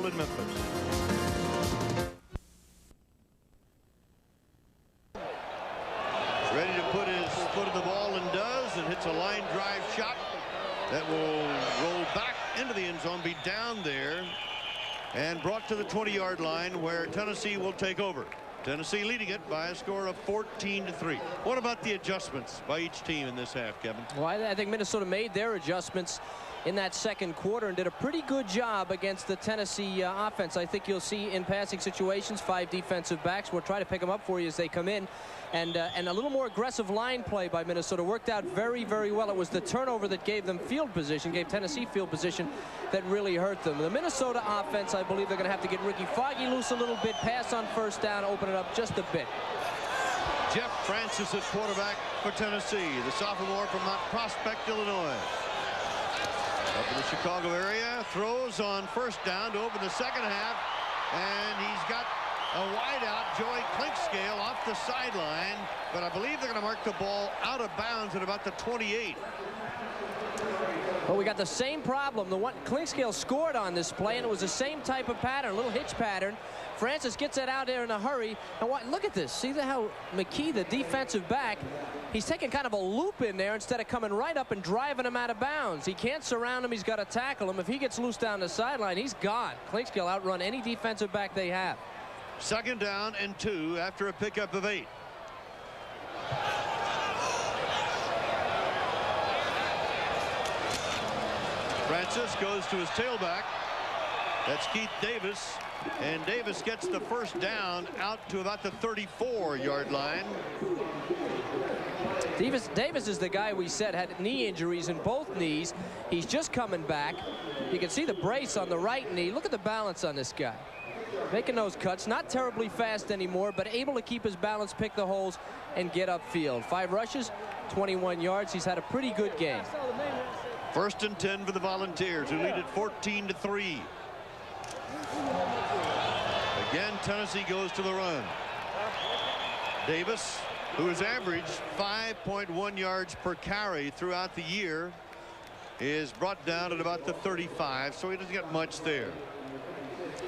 Bowl in Memphis. Ready to put his foot in the ball and does, and hits a line drive shot that will roll back into the end zone, be down there, and brought to the 20-yard line where Tennessee will take over. Tennessee leading it by a score of 14-3. What about the adjustments by each team in this half, Kevin? Well, I think Minnesota made their adjustments in that second quarter and did a pretty good job against the Tennessee offense. I think you'll see in passing situations 5 defensive backs. We'll try to pick them up for you as they come in. And a little more aggressive line play by Minnesota worked out very, very well. It was the turnover that gave them field position, gave Tennessee field position, that really hurt them. The Minnesota offense, I believe they're going to have to get Ricky Foggy loose a little bit, pass on first down, open it up just a bit. Jeff Francis at quarterback for Tennessee, the sophomore from Mount Prospect, Illinois. Up in the Chicago area, throws on first down to open the second half, and he's got a wideout, Joey Clinkscale, off the sideline, but I believe they're going to mark the ball out of bounds at about the 28. Well, we got the same problem. The one Clinkscale scored on this play, and it was the same type of pattern, a little hitch pattern. Francis gets it out there in a hurry. And look at this. See how McKee, the defensive back, he's taking kind of a loop in there instead of coming right up and driving him out of bounds. He can't surround him. He's got to tackle him. If he gets loose down the sideline, he's gone. Clinkscale outrun any defensive back they have. Second down and 2 after a pickup of 8. Francis goes to his tailback. That's Keith Davis. And Davis gets the first down out to about the 34-yard line. Davis is the guy we said had knee injuries in both knees. He's just coming back. You can see the brace on the right knee. Look at the balance on this guy. Making those cuts, not terribly fast anymore, but able to keep his balance, pick the holes, and get upfield. 5 rushes, 21 yards. He's had a pretty good game. First and 10 for the Volunteers, who lead it 14-3. Again, Tennessee goes to the run. Davis, who has averaged 5.1 yards per carry throughout the year, is brought down at about the 35, so he doesn't get much there.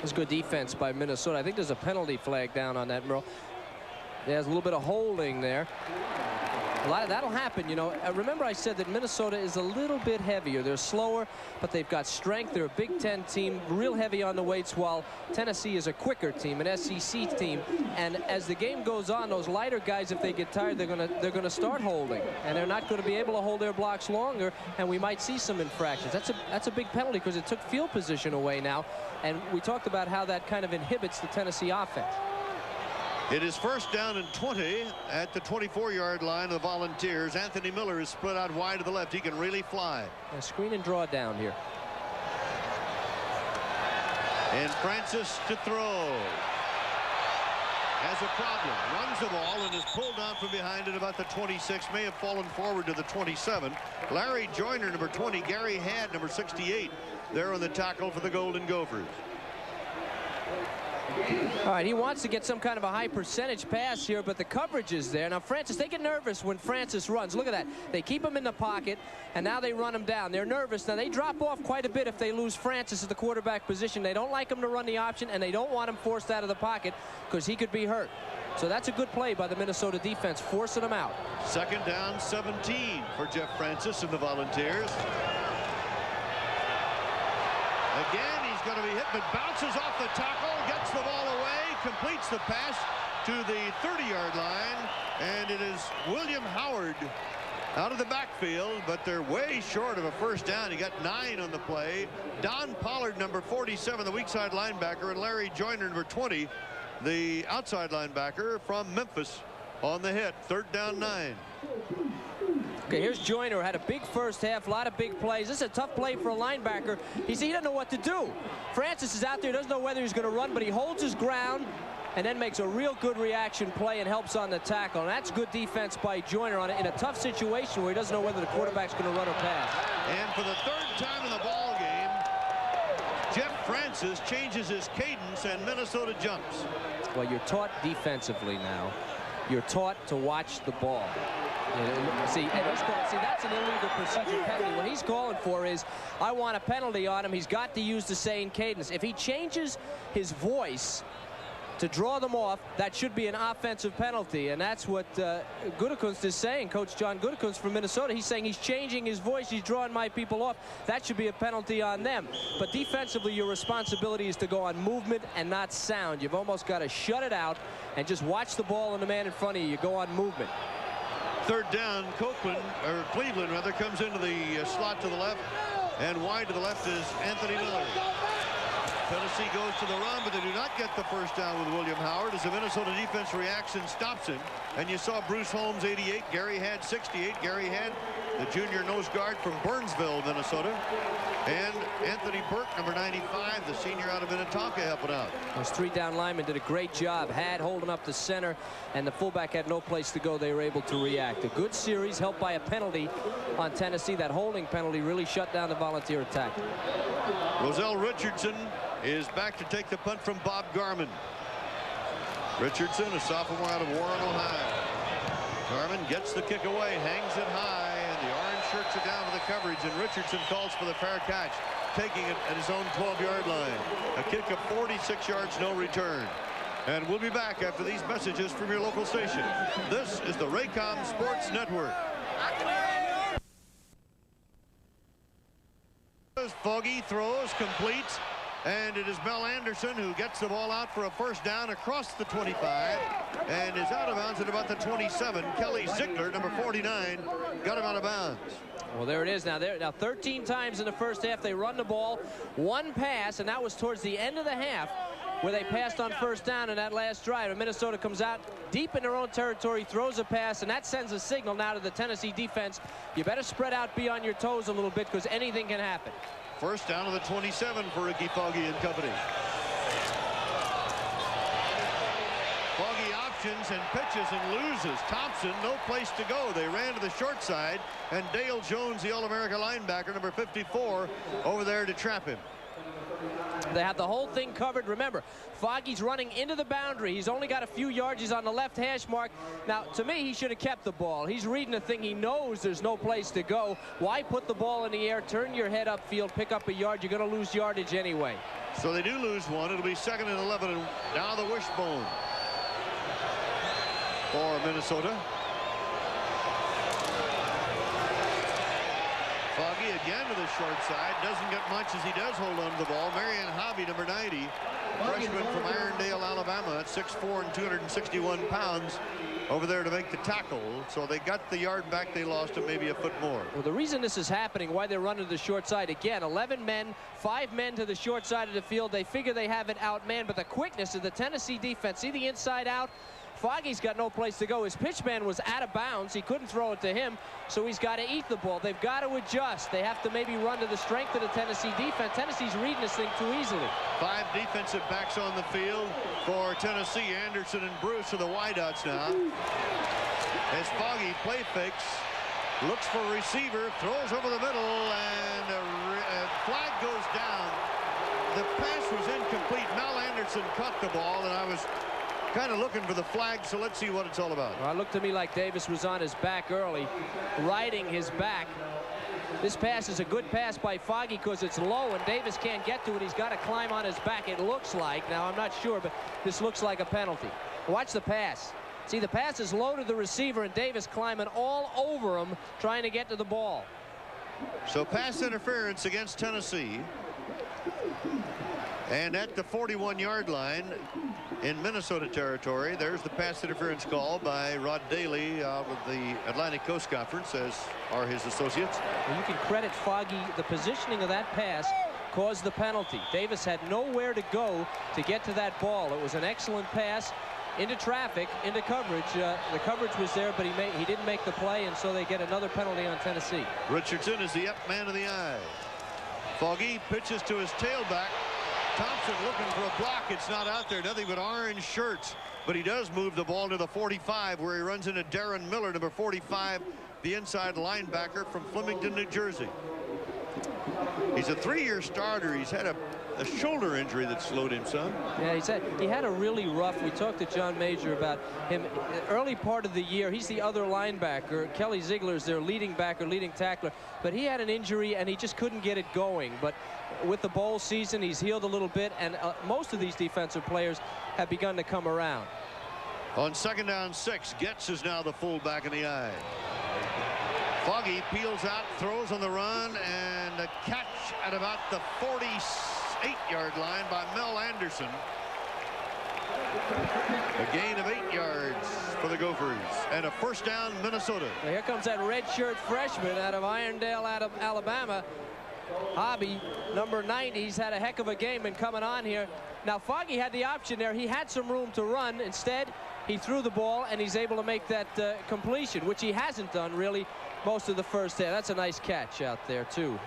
It's good defense by Minnesota. I think there's a penalty flag down on that, Merle. There's a little bit of holding there. A lot of that'll happen, you know. Remember I said that Minnesota is a little bit heavier. They're slower, but they've got strength. They're a Big Ten team, real heavy on the weights, while Tennessee is a quicker team, an SEC team. And as the game goes on, those lighter guys, if they get tired, they're gonna start holding, and they're not going to be able to hold their blocks longer, and we might see some infractions. That's a big penalty because it took field position away now, and we talked about how that kind of inhibits the Tennessee offense. It is first down and 20 at the 24-yard line of the Volunteers. Anthony Miller is split out wide to the left. He can really fly. A screen and draw down here. And Francis to throw. Has a problem. Runs the ball and is pulled down from behind at about the 26. May have fallen forward to the 27. Larry Joyner, number 20. Gary Hadd, number 68. There on the tackle for the Golden Gophers. All right, he wants to get some kind of a high percentage pass here, but the coverage is there. Now, Francis, they get nervous when Francis runs. Look at that. They keep him in the pocket, and now they run him down. They're nervous. Now, they drop off quite a bit if they lose Francis at the quarterback position. They don't like him to run the option, and they don't want him forced out of the pocket because he could be hurt. So that's a good play by the Minnesota defense, forcing him out. Second down, 17 for Jeff Francis and the Volunteers. Again, he's going to be hit, but bounces off the tackle, gets the ball away, completes the pass to the 30-yard line, and it is William Howard out of the backfield, but they're way short of a first down. He got 9 on the play. Don Pollard, number 47, the weak side linebacker, and Larry Joyner, number 20, the outside linebacker from Memphis, on the hit. Third down, 9. Okay, here's Joyner, had a big first half, a lot of big plays. This is a tough play for a linebacker. He doesn't know what to do. Francis is out there, doesn't know whether he's going to run, but he holds his ground and then makes a real good reaction play and helps on the tackle. And that's good defense by Joyner on it in a tough situation where he doesn't know whether the quarterback's going to run or pass. And for the third time in the ball game, Jeff Francis changes his cadence and Minnesota jumps. Well, you're taught defensively now. You're taught to watch the ball. See, that's an illegal procedure penalty. What he's calling for is, I want a penalty on him. He's got to use the same cadence. If he changes his voice to draw them off, that should be an offensive penalty, and that's what Gutekunst is saying. Coach John Gutekunst from Minnesota, he's saying he's changing his voice, he's drawing my people off. That should be a penalty on them. But defensively, your responsibility is to go on movement and not sound. You've almost got to shut it out and just watch the ball and the man in front of you. You go on movement. Third down, Cleveland rather, comes into the slot to the left, and wide to the left is Anthony Miller. Tennessee goes to the run, but they do not get the first down with William Howard as the Minnesota defense reacts and stops him. And you saw Bruce Holmes, 88. Gary had 68. Gary had the junior nose guard from Burnsville, Minnesota. And Anthony Burke, number 95, the senior out of Minnetonka, helping out. Those three down linemen did a great job. Had holding up the center, and the fullback had no place to go. They were able to react. A good series, helped by a penalty on Tennessee. That holding penalty really shut down the Volunteer attack. Roselle Richardson is back to take the punt from Bob Garman. Richardson, a sophomore out of Warren, Ohio. Garman gets the kick away, hangs it high, and the orange shirts are down to the coverage, and Richardson calls for the fair catch, taking it at his own 12-yard line. A kick of 46 yards, no return. And we'll be back after these messages from your local station. This is the Raycom Sports Network. Foggy throws, completes, and it is Mel Anderson who gets the ball out for a first down across the 25 and is out of bounds at about the 27. Kelly Ziegler, number 49, got him out of bounds. Well, there it is. Now 13 times in the first half they run the ball. One pass, and that was towards the end of the half where they passed on first down in that last drive. And Minnesota comes out deep in their own territory, throws a pass, and that sends a signal now to the Tennessee defense. You better spread out, be on your toes a little bit, because anything can happen. First down to the 27 for Ricky Foggy and company. Foggy options and pitches and loses. Thompson, no place to go. They ran to the short side, and Dale Jones, the All-America linebacker, number 54, over there to trap him. They have the whole thing covered. Remember, Foggy's running into the boundary. He's only got a few yards. He's on the left hash mark. Now, to me, he should have kept the ball. He's reading the thing. He knows there's no place to go. Why put the ball in the air, turn your head upfield, pick up a yard? You're going to lose yardage anyway. So they do lose one. It'll be 2nd and 11, and now the wishbone for Minnesota. Foggy again to the short side. Doesn't get much as he does hold on to the ball. Marion Hobby, number 90, freshman from Irondale, Alabama, at 6'4" and 261 pounds, over there to make the tackle. So they got the yard back. They lost him maybe a foot more. Well, the reason this is happening, why they're running to the short side, again, 11 men, 5 men to the short side of the field. They figure they have it outmanned, but the quickness of the Tennessee defense, see the inside out? Foggy's got no place to go. His pitch man was out of bounds. He couldn't throw it to him, so he's got to eat the ball. They've got to adjust. They have to maybe run to the strength of the Tennessee defense. Tennessee's reading this thing too easily. 5 defensive backs on the field for Tennessee. Anderson and Bruce are the wideouts now. As Foggy play fakes, looks for a receiver, throws over the middle, and a flag goes down. The pass was incomplete. Mel Anderson caught the ball, and I was kind of looking for the flag, so let's see what it's all about. Well, it looked to me like Davis was on his back early, riding his back. This pass is a good pass by Foggy because it's low and Davis can't get to it. He's got to climb on his back, it looks like. Now, I'm not sure, but this looks like a penalty. Watch the pass. See, the pass is low to the receiver, and Davis climbing all over him, trying to get to the ball. So pass interference against Tennessee. And at the 41-yard line in Minnesota territory, there's the pass interference call by Rod Daly of the Atlantic Coast Conference, as are his associates. Well, you can credit Foggy. The positioning of that pass caused the penalty. Davis had nowhere to go to get to that ball. It was an excellent pass into traffic, into coverage. The coverage was there, but he didn't make the play, and so they get another penalty on Tennessee. Richardson is the up man of the eye. Foggy pitches to his tailback. Thompson looking for a block. It's not out there. Nothing but orange shirts. But he does move the ball to the 45, where he runs into Darren Miller, number 45, the inside linebacker from Flemington, New Jersey. He's a 3-year starter. He's had a a shoulder injury that slowed him some. Yeah, he had a really rough. We talked to John Major about him early part of the year. He's the other linebacker. Kelly Ziegler's their leading backer, leading tackler. But he had an injury and he just couldn't get it going. But with the bowl season, he's healed a little bit, and most of these defensive players have begun to come around. On 2nd down 6, Getz is now the fullback in the eye. Foggy peels out, throws on the run, and a catch at about the 48-yard line by Mel Anderson. A gain of 8 yards for the Gophers, and a 1st down, Minnesota. Now here comes that redshirt freshman out of Irondale, Alabama. Hobby, number 90. He's had a heck of a game and coming on here. Now Foggy had the option there. He had some room to run. Instead, he threw the ball, and he's able to make that completion, which he hasn't done really most of the first half. That's a nice catch out there too.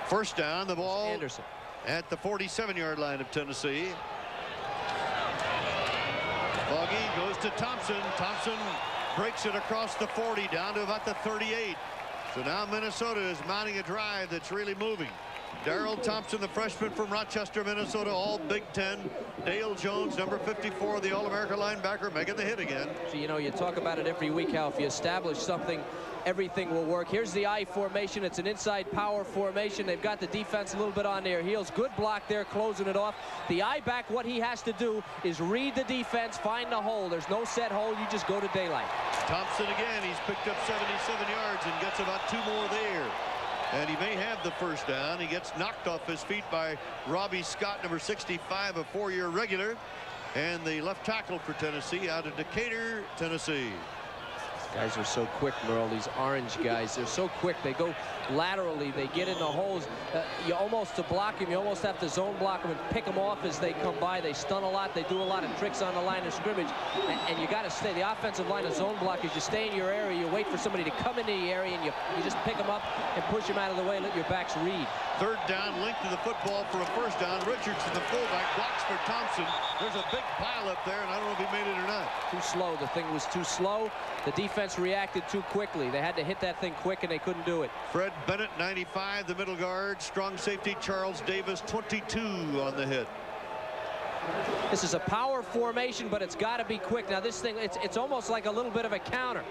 1st down, the ball Anderson at the 47-yard line of Tennessee. Foggy goes to Thompson. Thompson breaks it across the 40 down to about the 38. So now Minnesota is mounting a drive that's really moving. Darrell Thompson, the freshman from Rochester, Minnesota, all Big Ten. Dale Jones, number 54, the All-America linebacker, making the hit again. So, you know, you talk about it every week, how if you establish something, everything will work. Here's the I formation. It's an inside power formation. They've got the defense a little bit on their heels. Good block there, closing it off. The I back, what he has to do is read the defense, find the hole. There's no set hole. You just go to daylight. Thompson again. He's picked up 77 yards and gets about 2 more there. And he may have the 1st down. He gets knocked off his feet by Robbie Scott, number 65, a 4-year regular, and the left tackle for Tennessee out of Decatur, Tennessee. Guys are so quick, Merle. These orange guys, they're so quick. They go laterally. They get in the holes. You almost, to block him, you almost have to zone block them and pick them off as they come by. They stun a lot. They do a lot of tricks on the line of scrimmage. And you got to stay. The offensive line of zone block is you stay in your area. You wait for somebody to come into the area, and you just pick them up and push them out of the way and let your backs read. 3rd down, length of the football for a 1st down. Richardson, the fullback, blocks for Thompson. There's a big pile up there, and I don't know if he made it or not. Too slow. The thing was too slow. The defense reacted too quickly. They had to hit that thing quick, and they couldn't do it. Fred Bennett, 95, the middle guard. Strong safety, Charles Davis, 22 on the hit. This is a power formation, but it's got to be quick. Now, this thing, it's almost like a little bit of a counter.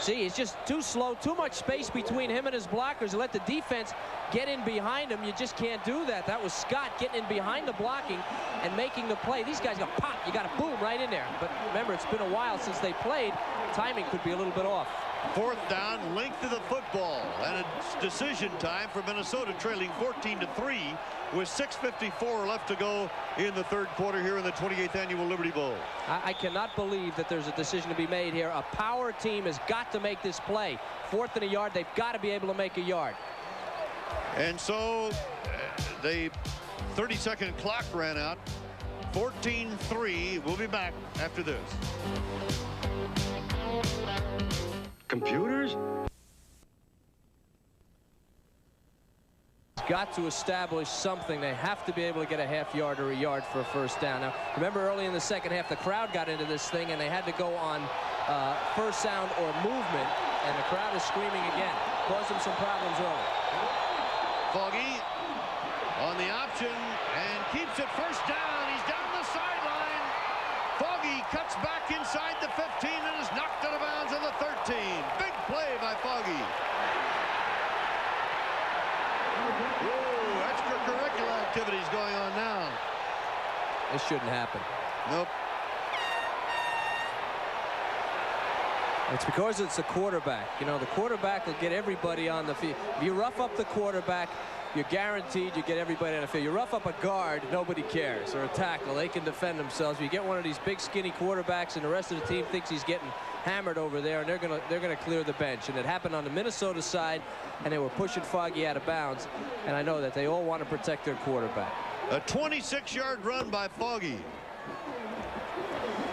See, it's just too slow, too much space between him and his blockers. Let the defense get in behind him. You just can't do that. That was Scott getting in behind the blocking and making the play. These guys got pop. You got to boom right in there. But remember, it's been a while since they played. Timing could be a little bit off. 4th down, length of the football, and it's decision time for Minnesota, trailing 14-3 with 6:54 left to go in the 3rd quarter here in the 28th annual Liberty Bowl. I cannot believe that there's a decision to be made here. A power team has got to make this play. 4th and a yard, they've got to be able to make a yard. And so the 30-second clock ran out. 14-3. We'll be back after this. Computers? Got to establish something. They have to be able to get a half yard or a yard for a 1st down. Now, remember early in the 2nd half, the crowd got into this thing, and they had to go on 1st sound or movement, and the crowd is screaming again. Caused them some problems early. Foggy on the option and keeps it 1st down. He's down the sideline. Foggy cuts back inside the 15 and is knocked out of bounds on the 13. Big play by Foggy. Whoa, extracurricular activities going on now. This shouldn't happen. Nope. It's because it's the quarterback. You know, the quarterback will get everybody on the field. If you rough up the quarterback, you're guaranteed you get everybody on the field. You rough up a guard, nobody cares, or a tackle. They can defend themselves. You get one of these big, skinny quarterbacks, and the rest of the team thinks he's getting hammered over there, and they're gonna clear the bench. And it happened on the Minnesota side, and they were pushing Foggy out of bounds. And I know that they all want to protect their quarterback. A 26-yard run by Foggy.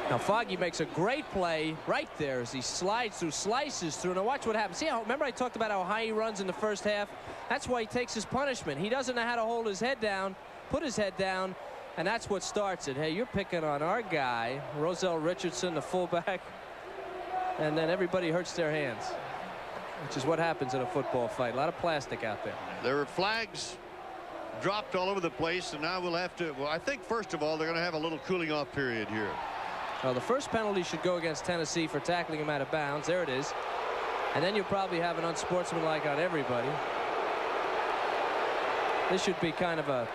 Now Foggy makes a great play right there as he slides through, slices through. Now watch what happens. See how, remember I talked about how high he runs in the 1st half? That's why he takes his punishment. He doesn't know how to hold his head down, put his head down, and that's what starts it. Hey, you're picking on our guy, Roselle Richardson, the fullback, and then everybody hurts their hands, which is what happens in a football fight. A lot of plastic out there. There are flags dropped all over the place, and now we'll have to, well, I think first of all they're going to have a little cooling off period here. Well, the first penalty should go against Tennessee for tackling him out of bounds. There it is. And then you'll probably have an unsportsmanlike on everybody. This should be kind of a,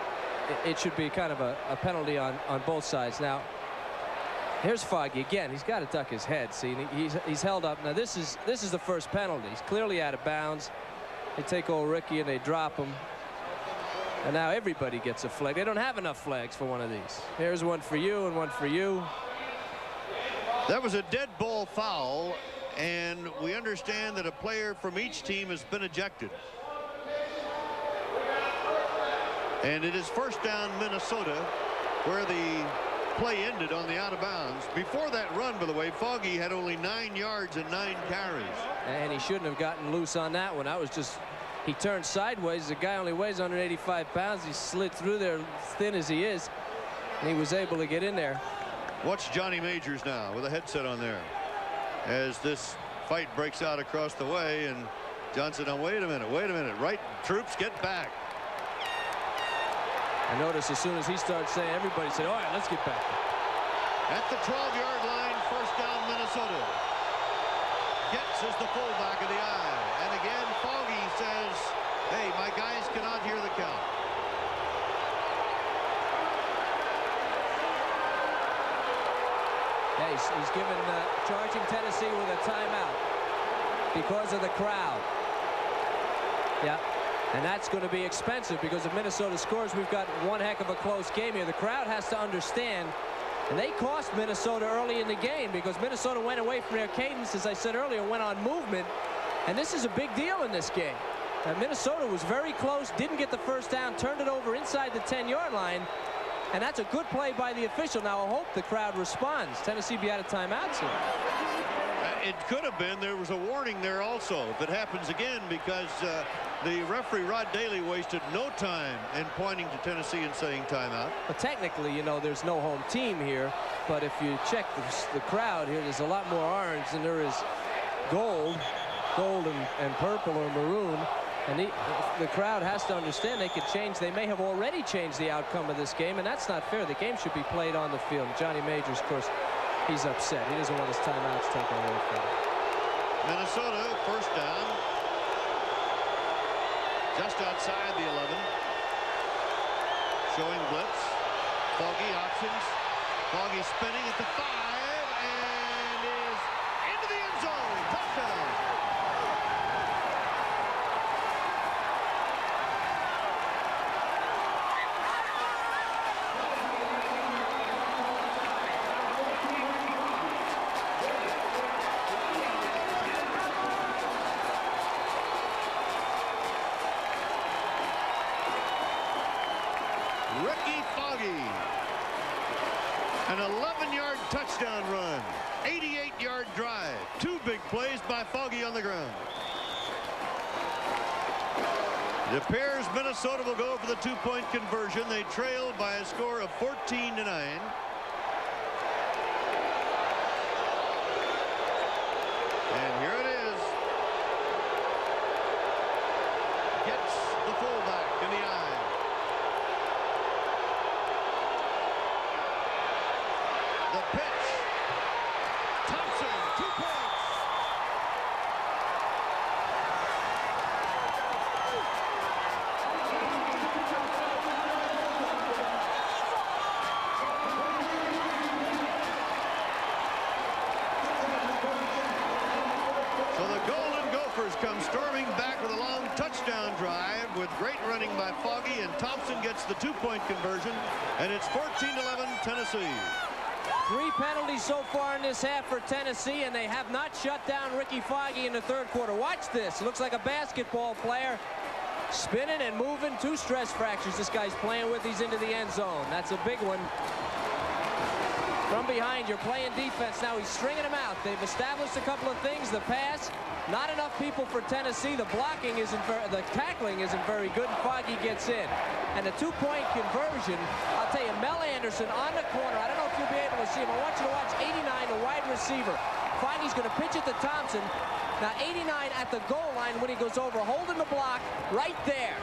it should be kind of a penalty on both sides. Now, here's Foggy again. He's got to duck his head. See, he's held up. Now this is the first penalty. He's clearly out of bounds. They take old Ricky and they drop him. And now everybody gets a flag. They don't have enough flags for one of these. Here's one for you and one for you. That was a dead ball foul, and we understand that a player from each team has been ejected. And it is first down Minnesota, where the play ended on the out of bounds. Before that run, by the way, Foggy had only 9 yards and 9 carries. And he shouldn't have gotten loose on that one. That was just, he turned sideways. The guy only weighs 185 pounds. He slid through there, thin as he is, and he was able to get in there. Watch Johnny Majors now with a headset on there as this fight breaks out across the way, and Johnson, now wait a minute, right, troops, get back. I noticed as soon as he started saying, everybody said, all right, let's get back. At the 12-yard line, first down Minnesota. Getz is the fullback of the eye, and again Foggy says, hey, my guys cannot hear the count. Yeah, he's given charging Tennessee with a timeout because of the crowd. Yeah, and that's going to be expensive because if Minnesota scores, we've got one heck of a close game here. The crowd has to understand, and they cost Minnesota early in the game because Minnesota went away from their cadence, as I said earlier, went on movement, and this is a big deal in this game. Minnesota was very close, didn't get the first down, turned it over inside the 10-yard line. And that's a good play by the official. Now I hope the crowd responds. Tennessee be out of timeouts here. It could have been. There was a warning there also if it happens again, because the referee Rod Daly wasted no time in pointing to Tennessee and saying timeout. But technically, you know, there's no home team here. But if you check the crowd here, there's a lot more orange than there is gold and purple or maroon. And the crowd has to understand they could change. They may have already changed the outcome of this game, and that's not fair. The game should be played on the field. Johnny Majors, of course, he's upset. He doesn't want his timeouts taken away from him. Minnesota, first down. Just outside the 11. Showing blitz. Foggy options. Foggy spinning at the 5 and is into the end zone. Touchdown. An 11-yard touchdown run, 88-yard drive, 2 big plays by Foggy on the ground. It appears Minnesota will go for the 2-point conversion. They trail by a score of 14-9. And here it is. Gets the fullback in the eye. The pitch. Thompson, 2 points. So the Golden Gophers come storming back with a long touchdown drive with great running by Foggy, and Thompson gets the 2-point conversion, and it's 14-11 Tennessee. 3 penalties so far in this half for Tennessee, and they have not shut down Ricky Foggy in the 3rd quarter. Watch this. It looks like a basketball player spinning and moving. 2 stress fractures this guy's playing with. He's into the end zone. That's a big one. From behind, you're playing defense. Now he's stringing them out. They've established a couple of things. The pass, not enough people for Tennessee. The blocking isn't the tackling isn't very good, and Foggy gets in. And the 2-point conversion, I'll tell you, Mel Anderson on the corner. I don't know if you'll be able to see him. I want you to watch 89, the wide receiver. Foggy's going to pitch it to Thompson. Now 89 at the goal line when he goes over, holding the block right there.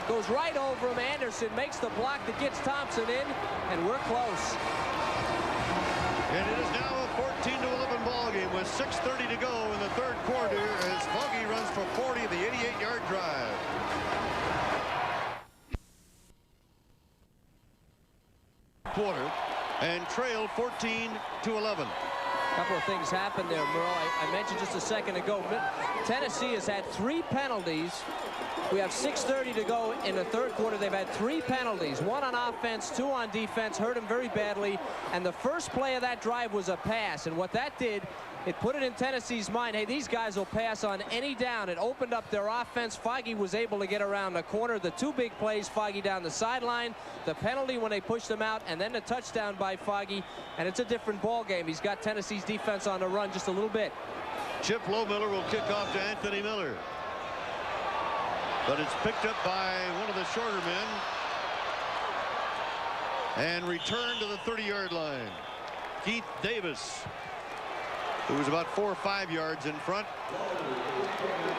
Goes right over him. Anderson makes the block that gets Thompson in, and we're close. And it is now a 14-11 ball game with 6:30 to go in the third quarter as Foggy runs for 40 of the 88-yard drive. Quarter and trail 14-11. A couple of things happened there, Merle. I mentioned just a second ago, Tennessee has had 3 penalties. We have 6:30 to go in the third quarter. They've had 3 penalties, 1 on offense, 2 on defense, hurt them very badly. And the first play of that drive was a pass. And what that did, it put it in Tennessee's mind, hey, these guys will pass on any down. It opened up their offense. Foggy was able to get around the corner. The 2 big plays, Foggy down the sideline, the penalty when they pushed him out, and then the touchdown by Foggy. And it's a different ball game. He's got Tennessee's defense on the run just a little bit. Chip Lowmiller will kick off to Anthony Miller. But it's picked up by one of the shorter men and returned to the 30-yard line. Keith Davis, who was about 4 or 5 yards in front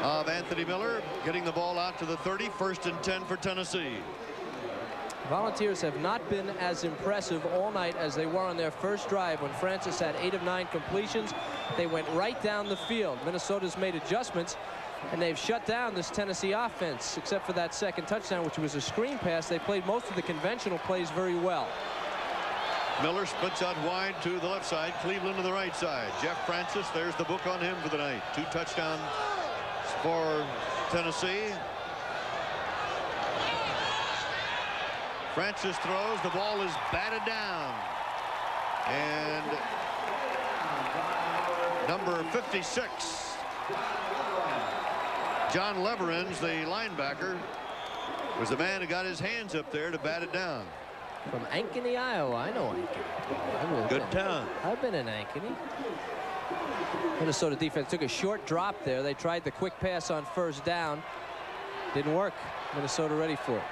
of Anthony Miller, getting the ball out to the 30, 1st and 10 for Tennessee. Volunteers have not been as impressive all night as they were on their first drive when Francis had 8 of 9 completions. They went right down the field. Minnesota's made adjustments, and they've shut down this Tennessee offense, except for that second touchdown, which was a screen pass. They played most of the conventional plays very well. Miller splits out wide to the left side, Cleveland to the right side. Jeff Francis, there's the book on him for the night. 2 touchdowns for Tennessee. Francis throws, the ball is batted down. And number 56, John Leverins, the linebacker, was the man who got his hands up there to bat it down. From Ankeny, Iowa. I know Ankeny. Good town. I've been in Ankeny. Minnesota defense took a short drop there. They tried the quick pass on first down. Didn't work. Minnesota ready for it.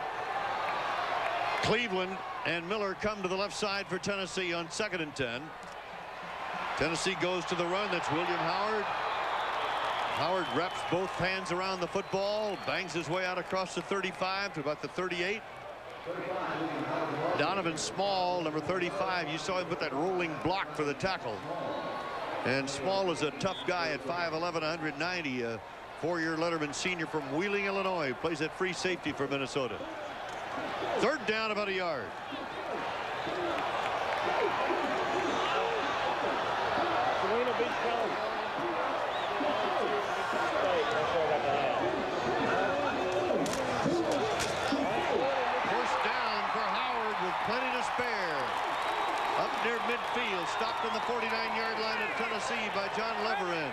Cleveland and Miller come to the left side for Tennessee on 2nd and 10. Tennessee goes to the run. That's William Howard. Howard wraps both hands around the football, bangs his way out across the 35 to about the 38. Donovan Small, number 35, you saw him put that rolling block for the tackle. And Small is a tough guy at 5'11", 190, a 4-year Letterman senior from Wheeling, Illinois, plays at free safety for Minnesota. 3rd down, about a yard. Plenty to spare. Up near midfield, stopped on the 49-yard line of Tennessee by John Leverins.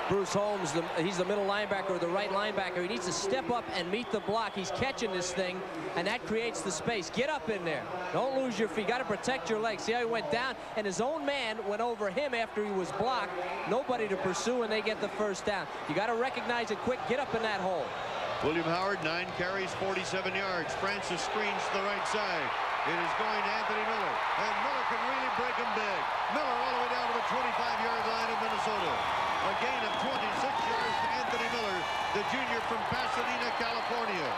Bruce Holmes, he's the middle linebacker or the right linebacker. He needs to step up and meet the block. He's catching this thing, and that creates the space. Get up in there. Don't lose your feet. Got to protect your legs. See how he went down, and his own man went over him after he was blocked. Nobody to pursue, and they get the first down. You got to recognize it quick. Get up in that hole. William Howard, 9 carries, 47 yards. Francis screens to the right side. It is going to Anthony Miller, and Miller can really break him big. Miller all the way down to the 25-yard line of Minnesota. A gain of 26 yards to Anthony Miller, the junior from Pasadena, California.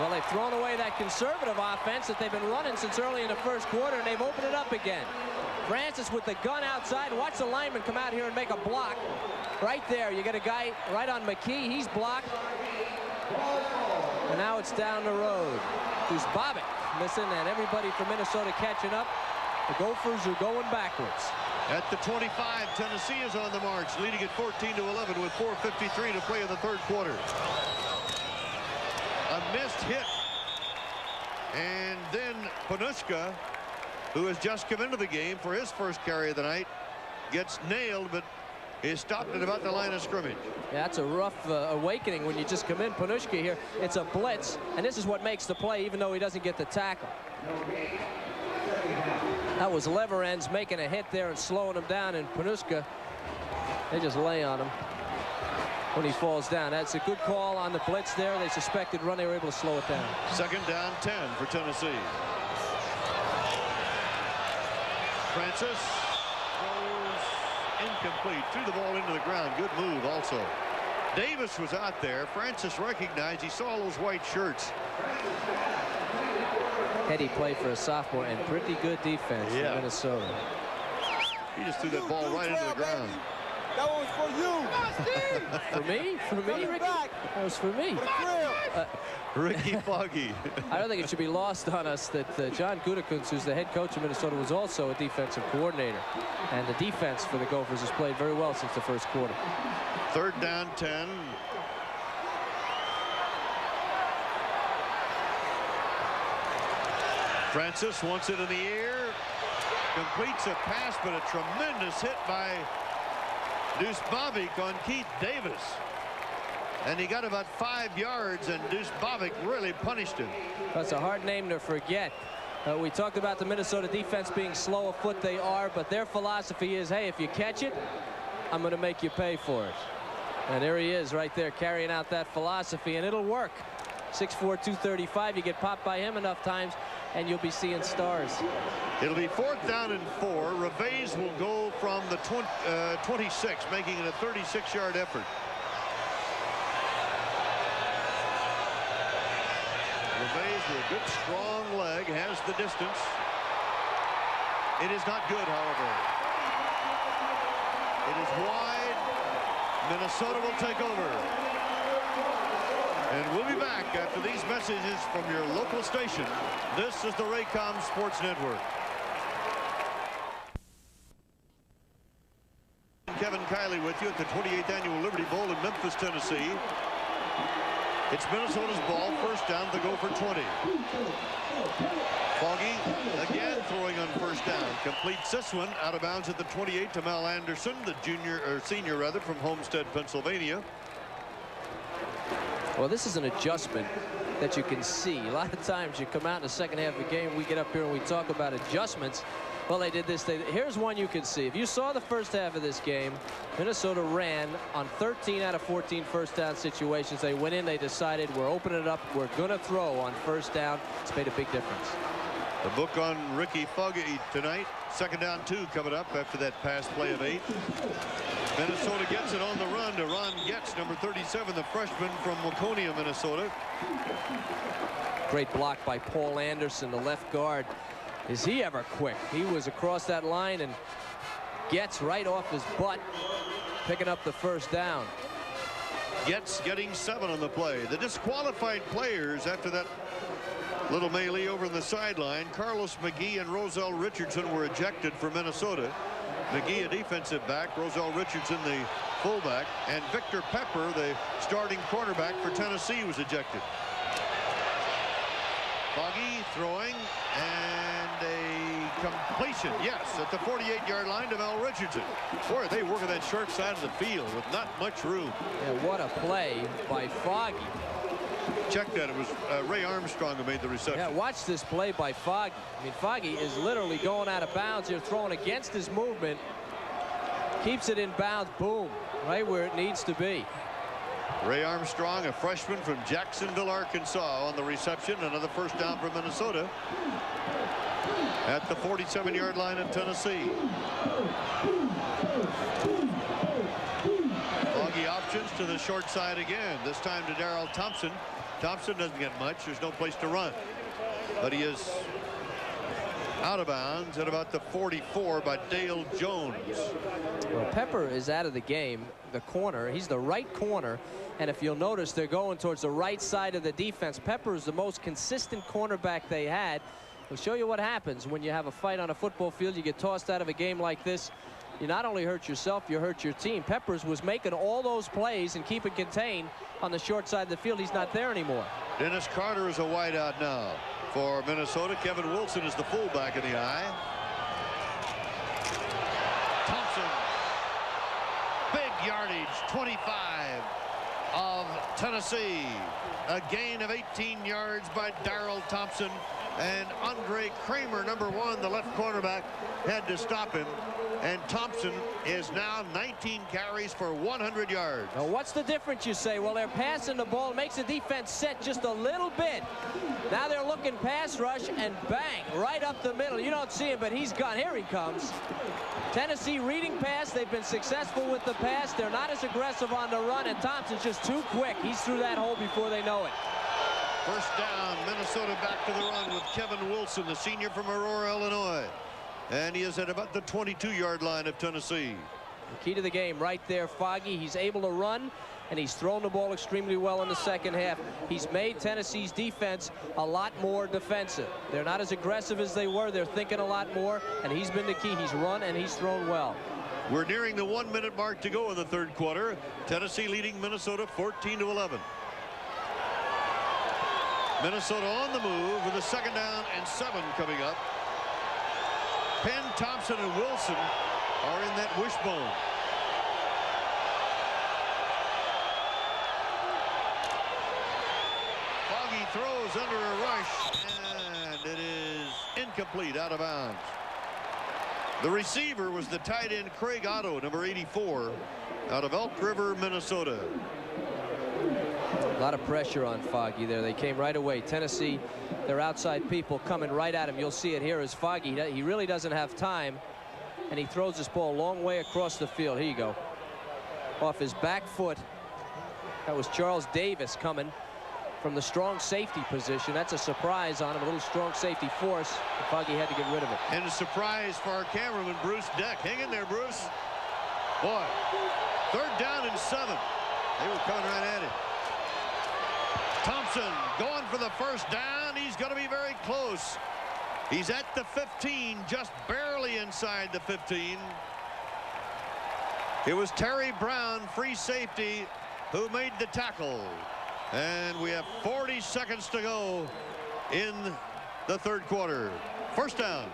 Well, they've thrown away that conservative offense that they've been running since early in the first quarter, and they've opened it up again. Francis with the gun outside. Watch the lineman come out here and make a block. Right there, you get a guy right on McKee. He's blocked. And now it's down the road. Who's Bobbitt missing, and everybody from Minnesota catching up. The Gophers are going backwards. At the 25, Tennessee is on the march, leading at 14-11 with 4:53 to play in the third quarter. A missed hit. And then Panushka, who has just come into the game for his first carry of the night, gets nailed, but is stopped at about the line of scrimmage. Yeah, that's a rough awakening when you just come in. Panushka here, it's a blitz, and this is what makes the play, even though he doesn't get the tackle. That was Leverins making a hit there and slowing him down, and Panushka, they just lay on him when he falls down. That's a good call on the blitz there. They suspected run. They were able to slow it down. 2nd down, 10 for Tennessee. Francis throws incomplete. Threw the ball into the ground. Good move also. Davis was out there. Francis recognized. He saw those white shirts. Heady play for a sophomore and pretty good defense in Minnesota. He just threw that ball right into the ground. That was for you. For me? For me, Ricky? That was for me. Ricky Foggy. I don't think it should be lost on us that John Gutekunst, who's the head coach of Minnesota, was also a defensive coordinator. And the defense for the Gophers has played very well since the first quarter. 3rd down 10. Francis wants it in the air. Completes a pass, but a tremendous hit by Deuce Bobick on Keith Davis. And he got about 5 yards, and Deuce Bobick really punished him. That's a hard name to forget. We talked about the Minnesota defense being slow of foot. They are, but their philosophy is, hey, if you catch it, I'm going to make you pay for it. And there he is right there carrying out that philosophy, and it'll work. 6'4", 235. You get popped by him enough times, and you'll be seeing stars. It'll be 4th down and 4. Reves will go from the 26, making it a 36-yard effort. Reves with a good strong leg has the distance. It is not good, however. It is wide. Minnesota will take over. And we'll be back after these messages from your local station. This is the Raycom Sports Network. Kevin Kiley with you at the 28th Annual Liberty Bowl in Memphis, Tennessee. It's Minnesota's ball, 1st down, the Gopher 20. Foggy again throwing on 1st down. Completes this one out of bounds at the 28 to Mel Anderson, the senior rather, from Homestead, Pennsylvania. Well, this is an adjustment that you can see. A lot of times you come out in the second half of the game, we get up here and we talk about adjustments. Well, they did this. Here's one you can see. If you saw the first half of this game, Minnesota ran on 13 out of 14 1st down situations. They went in, they decided we're opening it up, we're going to throw on 1st down. It's made a big difference. The book on Ricky Foggy tonight. 2nd down 2 coming up after that pass play of 8. Minnesota gets it on the run to Ron Getz, number 37, the freshman from Waconia, Minnesota. Great block by Paul Anderson, the left guard. Is he ever quick? He was across that line and gets right off his butt, picking up the 1st down. Getz getting 7 on the play. The disqualified players after that little melee over on the sideline, Carlos McGee and Roselle Richardson were ejected for Minnesota. McGee, a defensive back, Roselle Richardson, the fullback, and Victor Pepper, the starting cornerback for Tennessee, was ejected. Foggy throwing, and a completion, yes, at the 48-yard line to Mel Richardson. Boy, they work on that short side of the field with not much room. Yeah, what a play by Foggy. Check that. It was Ray Armstrong who made the reception. Yeah, watch this play by Foggy. I mean, Foggy is literally going out of bounds here, throwing against his movement. Keeps it in bounds, boom, right where it needs to be. Ray Armstrong, a freshman from Jacksonville, Arkansas, on the reception. Another 1st down for Minnesota at the 47-yard line of Tennessee. Foggy options to the short side again, this time to Darrell Thompson. Thompson doesn't get much. There's no place to run, but he is out of bounds at about the 44 by Dale Jones. Well, Pepper is out of the game, the corner. He's the right corner, and if you'll notice, they're going towards the right side of the defense. Pepper is the most consistent cornerback they had. We'll show you what happens when you have a fight on a football field. You get tossed out of a game like this. You not only hurt yourself, you hurt your team. Peppers was making all those plays and keeping contained on the short side of the field. He's not there anymore. Dennis Carter is a wideout now for Minnesota. Kevin Wilson is the fullback in the eye. Thompson, big yardage, 25. of Tennessee. A gain of 18 yards by Darrell Thompson, and Andre Kramer, number 1, the left cornerback, had to stop him. And Thompson is now 19 carries for 100 yards. Now, what's the difference, you say? Well, they're passing the ball. It makes the defense set just a little bit. Now they're looking pass rush, and bang, right up the middle. You don't see him, but he's gone. Here he comes. Tennessee reading pass. They've been successful with the pass. They're not as aggressive on the run, and Thompson's just too quick. He's through that hole before they know it. First down, Minnesota back to the run with Kevin Wilson, the senior from Aurora, Illinois. And he is at about the 22-yard line of Tennessee. The key to the game right there, Foggy. He's able to run, and he's thrown the ball extremely well in the second half. He's made Tennessee's defense a lot more defensive. They're not as aggressive as they were. They're thinking a lot more, and he's been the key. He's run, and he's thrown well. We're nearing the 1-minute mark to go in the third quarter. Tennessee leading Minnesota 14-11. Minnesota on the move with a 2nd down and 7 coming up. Penn, Thompson, and Wilson are in that wishbone. Foggy throws under a rush, and it is incomplete, out of bounds. The receiver was the tight end Craig Otto, number 84, out of Elk River, Minnesota. A lot of pressure on Foggy there. They came right away. Tennessee, their outside people coming right at him. You'll see it here as Foggy. He really doesn't have time, and he throws this ball a long way across the field. Here you go. Off his back foot. That was Charles Davis coming from the strong safety position. That's a surprise on him. A little strong safety force. Foggy had to get rid of it. And a surprise for our cameraman, Bruce Deck. Hang in there, Bruce. Boy, 3rd down and 7. They were coming right at it. Thompson going for the first down. He's going to be very close. He's at the 15, just barely inside the 15. It was Terry Brown, free safety, who made the tackle. And we have 40 seconds to go in the third quarter. First down.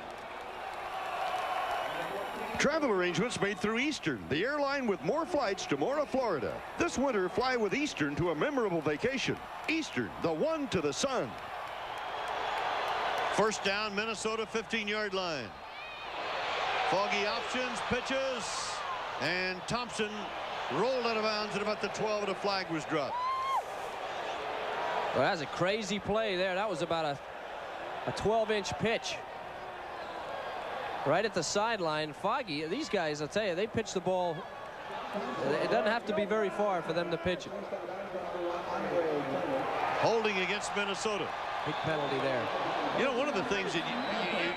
Travel arrangements made through Eastern, the airline with more flights to Mora, Florida. This winter, fly with Eastern to a memorable vacation. Eastern, the one to the sun. First down, Minnesota 15-yard line. Foggy options, pitches, and Thompson rolled out of bounds at about the 12, and a flag was dropped. Well, that's a crazy play there. That was about a 12-inch pitch. Right at the sideline. Foggy, these guys, I'll tell you, they pitch the ball. It doesn't have to be very far for them to pitch it. Holding against Minnesota. Big penalty there. You know, one of the things that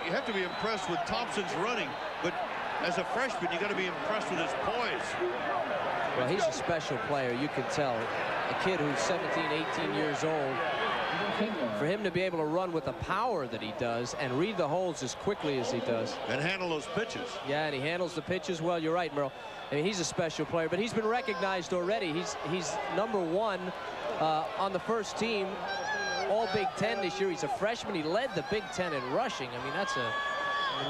you have to be impressed with Thompson's running, but as a freshman, you got to be impressed with his poise. Well, he's a special player, you can tell. A kid who's 17, 18 years old. For him to be able to run with the power that he does and read the holes as quickly as he does. And handle those pitches. Yeah, and he handles the pitches well. You're right, Merle. I mean, he's a special player, but he's been recognized already. He's number 1 on the first team, all Big Ten this year. He's a freshman. He led the Big Ten in rushing. I mean, that's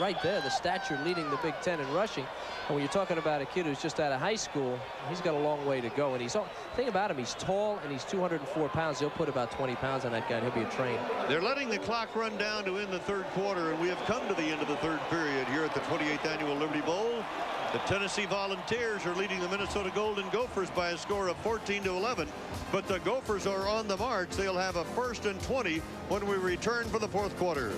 right there, the stature leading the Big Ten in rushing. And when you're talking about a kid who's just out of high school, he's got a long way to go. And the thing about him, he's tall and he's 204 pounds. He'll put about 20 pounds on that guy, and he'll be a train. They're letting the clock run down to end the third quarter, and we have come to the end of the third period here at the 28th Annual Liberty Bowl. The Tennessee Volunteers are leading the Minnesota Golden Gophers by a score of 14-11, but the Gophers are on the march. They'll have a 1st and 20 when we return for the fourth quarter.